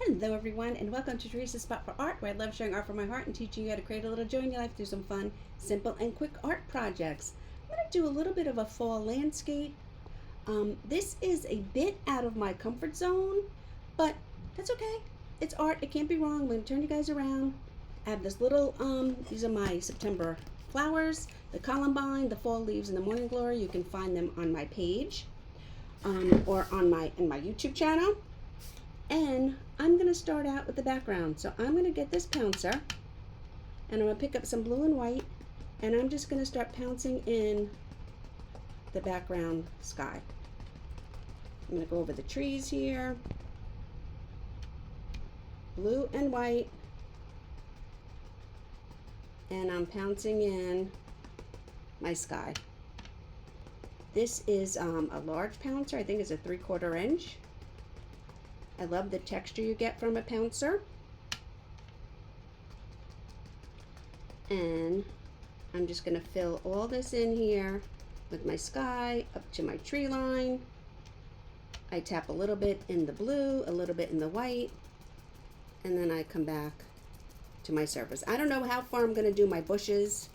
Hello everyone, and welcome to Teresa's Spot for Art, where I love sharing art from my heart and teaching you how to create a little joy in your life through some fun, simple, and quick art projects. I'm going to do a little bit of a fall landscape. This is a bit out of my comfort zone, but that's okay. It's art, it can't be wrong. I'm going to turn you guys around. I have this little, these are my September flowers, the columbine, the fall leaves, and the morning glory. You can find them on my page, or on my YouTube channel. And I'm going to start out with the background. So I'm going to get this pouncer, and I'm going to pick up some blue and white, and I'm just going to start pouncing in the background sky. I'm going to go over the trees here, blue and white, and I'm pouncing in my sky. This is a large pouncer. I think it's a 3/4 inch. I love the texture you get from a pouncer. And I'm just going to fill all this in here with my sky up to my tree line. I tap a little bit in the blue, a little bit in the white, and then I come back to my surface. I don't know how far I'm going to do my bushes,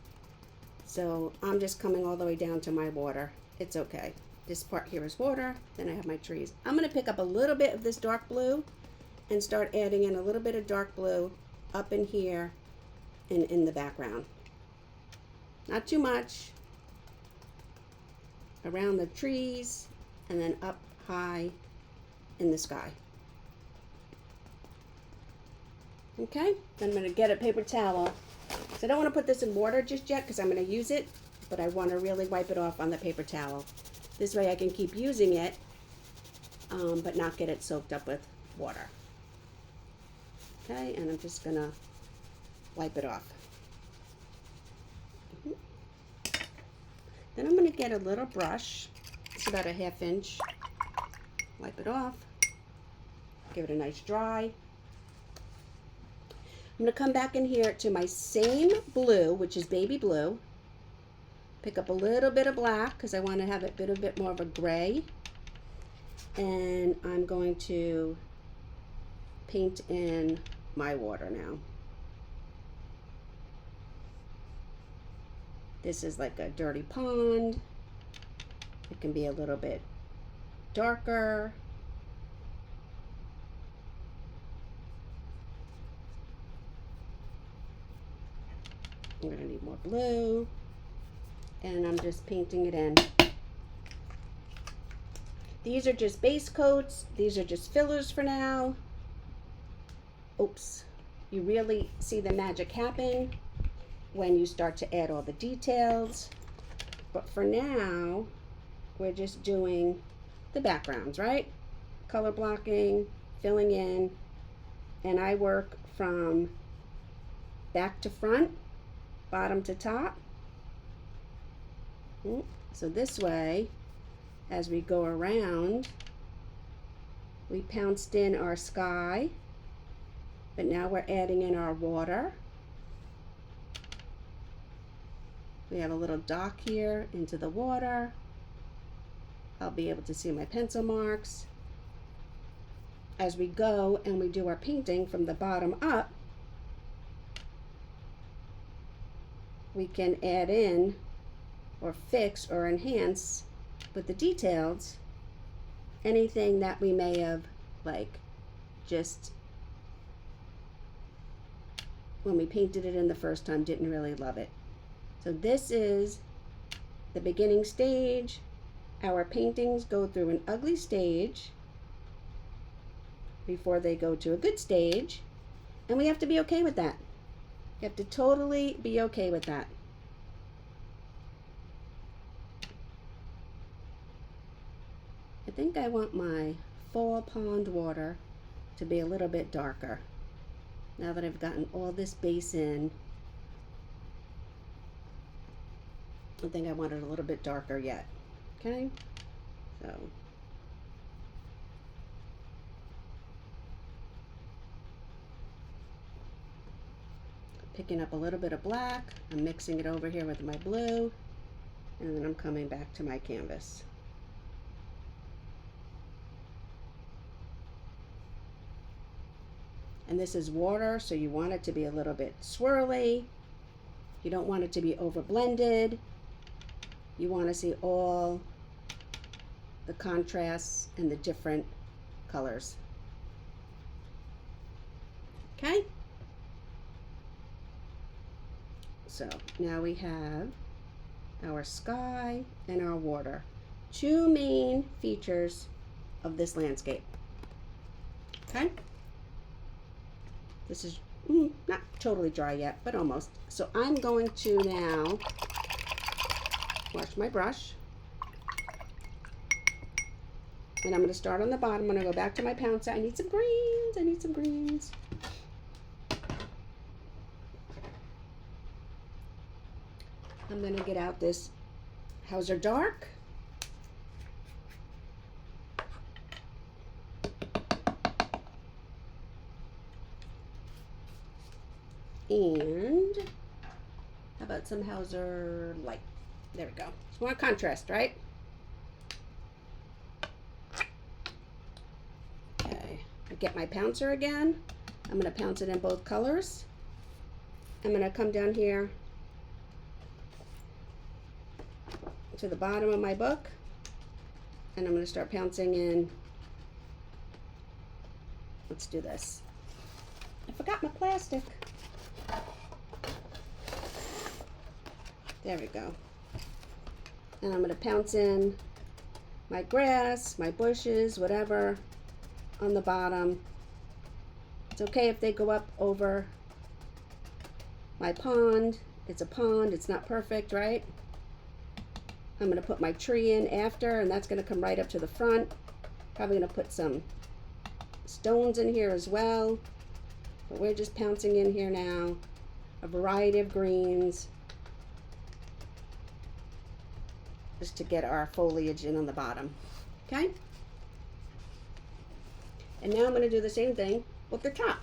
so I'm just coming all the way down to my water. It's okay. This part here is water, then I have my trees. I'm going to pick up a little bit of this dark blue and start adding in a little bit of dark blue up in here and in the background. Not too much. Around the trees and then up high in the sky. Okay, then I'm going to get a paper towel. So I don't want to put this in water just yet because I'm going to use it, but I want to really wipe it off on the paper towel. This way I can keep using it, but not get it soaked up with water. Okay, and I'm just going to wipe it off. Then I'm going to get a little brush. It's about a 1/2 inch. Wipe it off. Give it a nice dry. I'm going to come back in here to my same blue, which is baby blue. Pick up a little bit of black because I want to have it a bit more of a gray. And I'm going to paint in my water now. This is like a dirty pond. It can be a little bit darker. I'm going to need more blue. And I'm just painting it in. These are just base coats. These are just fillers for now. Oops. You really see the magic happen when you start to add all the details. But for now, we're just doing the backgrounds, right? Color blocking, filling in, and I work from back to front, bottom to top. So this way, as we go around, we pounced in our sky, but now we're adding in our water. We have a little dock here into the water. I'll be able to see my pencil marks. As we go and we do our painting from the bottom up, we can add in or fix or enhance with the details anything that we may have just when we painted it in the first time didn't really love it. So this is the beginning stage. Our paintings go through an ugly stage before they go to a good stage, and we have to be okay with that. You have to totally be okay with that. I think I want my fall pond water to be a little bit darker. Now that I've gotten all this base in, I think I want it a little bit darker yet. Okay, so picking up a little bit of black, I'm mixing it over here with my blue, and then I'm coming back to my canvas. And this is water, so you want it to be a little bit swirly. You don't want it to be over blended. You want to see all the contrasts and the different colors. Okay? So now we have our sky and our water. Two main features of this landscape. Okay? This is not totally dry yet, but almost. So I'm going to now wash my brush. And I'm going to start on the bottom. I'm going to go back to my pouncer. I need some greens. I need some greens. I'm going to get out this Hauser Dark. And how about some Hauser Light? There we go. It's more contrast, right? Okay. I get my pouncer again. I'm going to pounce it in both colors. I'm going to come down here to the bottom of my book, and I'm going to start pouncing in. Let's do this. I forgot my plastic. There we go. And I'm going to pounce in my grass, my bushes, whatever, on the bottom. It's okay if they go up over my pond. It's a pond. It's not perfect, right? I'm going to put my tree in after, and that's going to come right up to the front. Probably going to put some stones in here as well. But we're just pouncing in here now. A variety of greens. Just to get our foliage in on the bottom. Okay? And now I'm going to do the same thing with the top.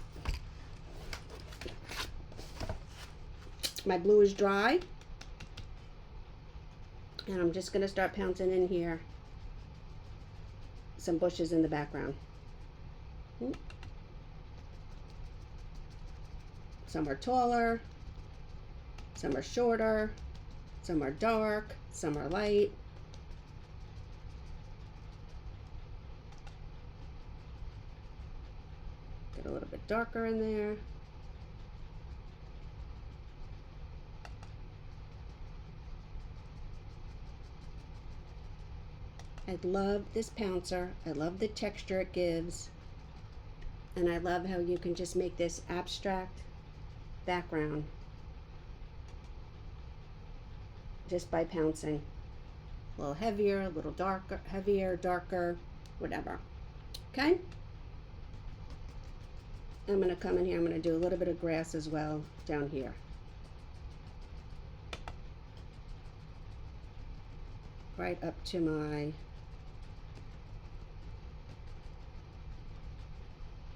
My blue is dry. And I'm just going to start pouncing in here some bushes in the background. Some are taller, some are shorter, some are dark, some are light. Get a little bit darker in there. I love this pouncer. I love the texture it gives. And I love how you can just make this abstract background just by pouncing. A little heavier, a little darker, heavier, darker, whatever. Okay? I'm going to come in here. I'm going to do a little bit of grass as well down here. Right up to my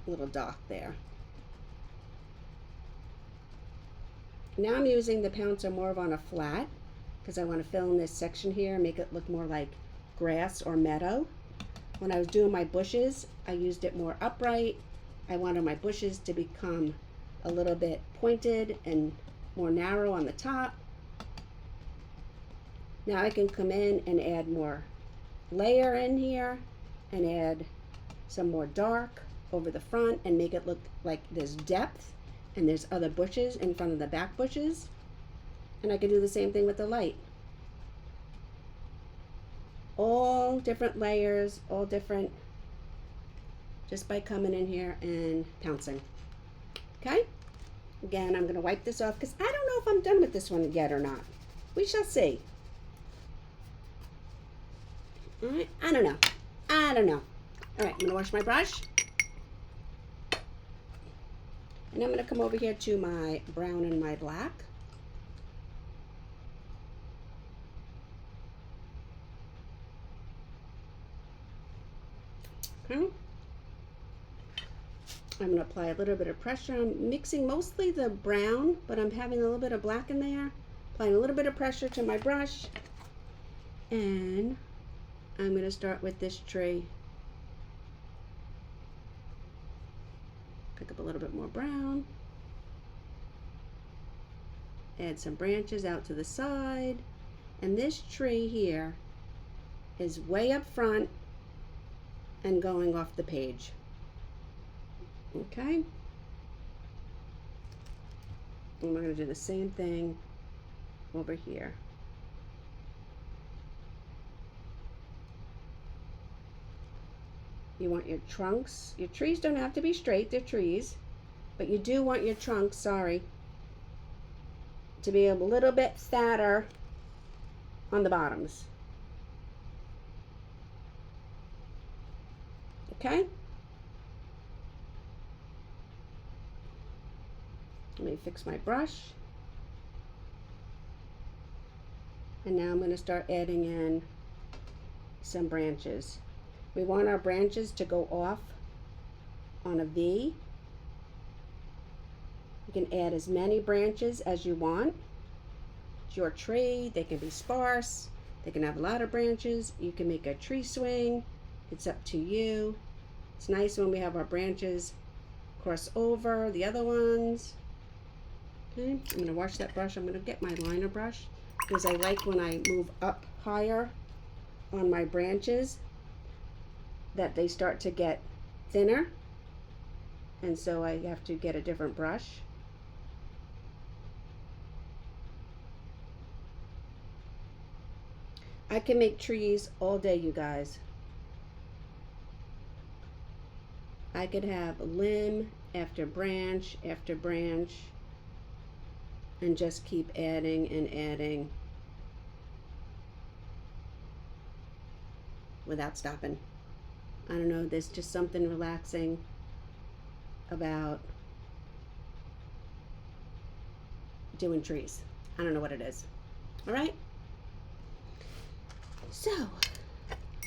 little dock there. Now I'm using the pouncer more of on a flat because I want to fill in this section here and make it look more like grass or meadow. When I was doing my bushes, I used it more upright. I wanted my bushes to become a little bit pointed and more narrow on the top. Now I can come in and add more layer in here and add some more dark over the front and make it look like there's depth and there's other bushes in front of the back bushes. And I can do the same thing with the light. All different layers, all different, just by coming in here and pouncing. Okay? Again, I'm going to wipe this off because I don't know if I'm done with this one yet or not. We shall see. All right, I don't know. I don't know. All right, I'm going to wash my brush. And I'm going to come over here to my brown and my black. Okay. I'm going to apply a little bit of pressure. I'm mixing mostly the brown, but I'm having a little bit of black in there. Applying a little bit of pressure to my brush. And I'm going to start with this tree. Pick up a little bit more brown. Add some branches out to the side. And this tree here is way up front and going off the page. Okay? And we're going to do the same thing over here. You want your trunks. Your trees don't have to be straight, they're trees. But you do want your trunks, to be a little bit fatter on the bottoms. Okay? Let me fix my brush. And now I'm going to start adding in some branches. We want our branches to go off on a V. You can add as many branches as you want. It's your tree. They can be sparse. They can have a lot of branches. You can make a tree swing. It's up to you. It's nice when we have our branches cross over the other ones. Okay, I'm going to wash that brush. I'm going to get my liner brush because I like when I move up higher on my branches that they start to get thinner, and so I have to get a different brush. I can make trees all day, you guys. I could have limb after branch after branch and just keep adding and adding without stopping. I don't know, there's just something relaxing about doing trees. I don't know what it is. All right? So,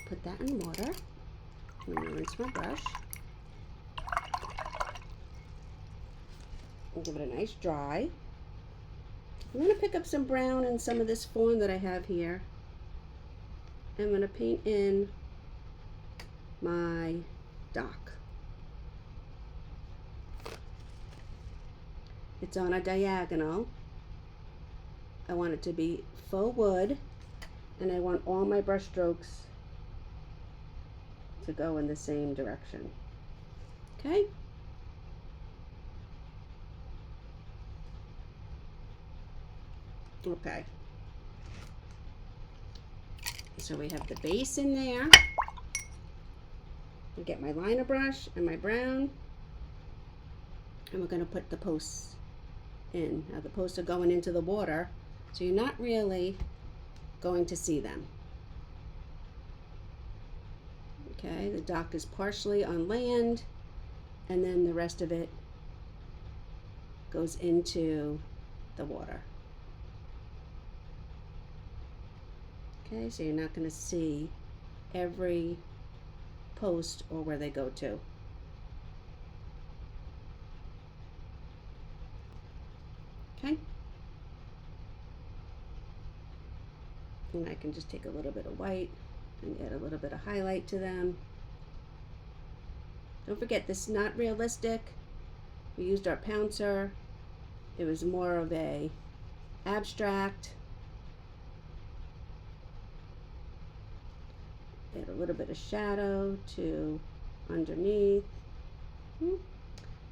put that in water. I'm going to rinse my brush. And give it a nice dry. I'm going to pick up some brown and some of this fawn that I have here. I'm going to paint in my dock. It's on a diagonal. I want it to be faux wood, and I want all my brush strokes to go in the same direction. Okay? Okay. So we have the base in there. I get my liner brush and my brown, and we're going to put the posts in. Now the posts are going into the water, so you're not really going to see them. Okay, the dock is partially on land, and then the rest of it goes into the water. Okay, so you're not going to see every post or where they go to. Okay. And I can just take a little bit of white and add a little bit of highlight to them. Don't forget, this is not realistic. We used our pouncer. It was more of a abstract. Add a little bit of shadow to underneath. I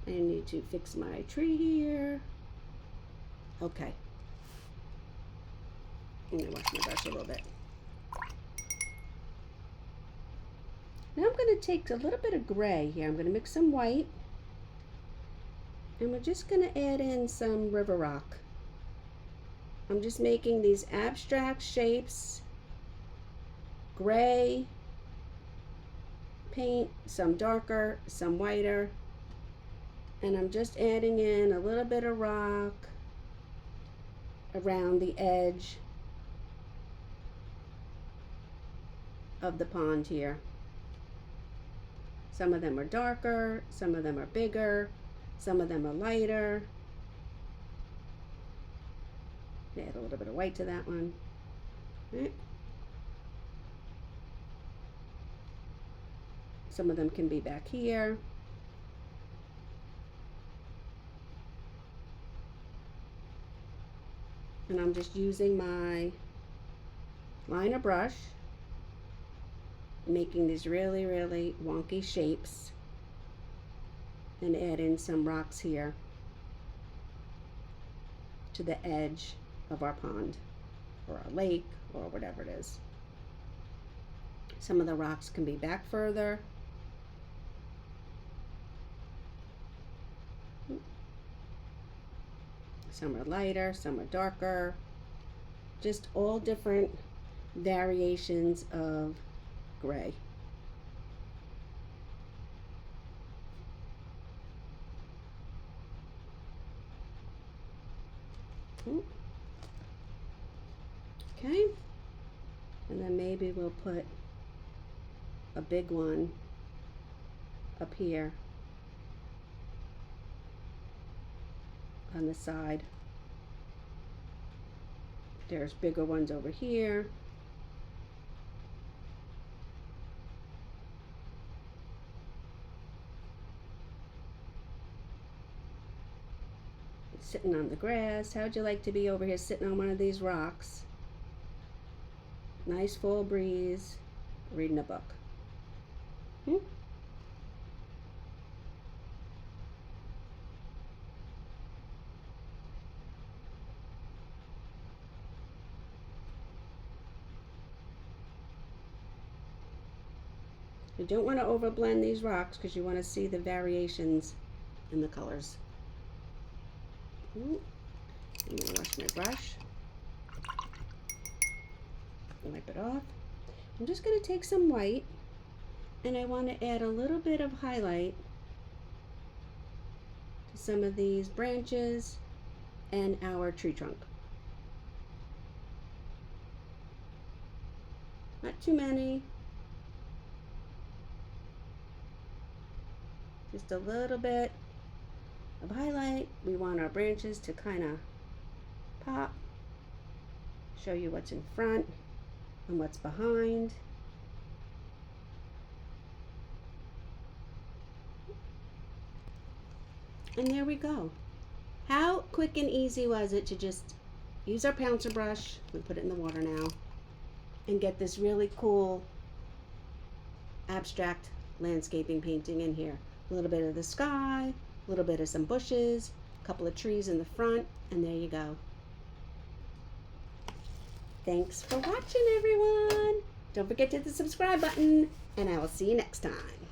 need to fix my tree here. Okay. I'm going to wash my brush a little bit. Now I'm going to take a little bit of gray here. I'm going to mix some white. And we're just going to add in some river rock. I'm just making these abstract shapes. Gray paint, some darker, some whiter. And I'm just adding in a little bit of rock around the edge of the pond here. Some of them are darker, some of them are bigger, some of them are lighter. Add a little bit of white to that one. Right. Some of them can be back here. And I'm just using my liner brush, making these really, really wonky shapes, and add in some rocks here to the edge of our pond or our lake or whatever it is. Some of the rocks can be back further. Some are lighter, some are darker. Just all different variations of gray. Okay, and then maybe we'll put a big one up here on the side. There's bigger ones over here. Sitting on the grass. How'd you like to be over here sitting on one of these rocks? Nice full breeze, reading a book. You don't want to overblend these rocks because you want to see the variations in the colors. I'm going to wash my brush. Wipe it off. I'm just going to take some white, and I want to add a little bit of highlight to some of these branches and our tree trunk. Not too many. Just a little bit of highlight. We want our branches to kind of pop, show you what's in front and what's behind. And there we go. How quick and easy was it to just use our pouncer brush, we put it in the water now, and get this really cool abstract landscaping painting in here. A little bit of the sky, a little bit of some bushes, a couple of trees in the front, and there you go. Thanks for watching, everyone. Don't forget to hit the subscribe button, and I will see you next time.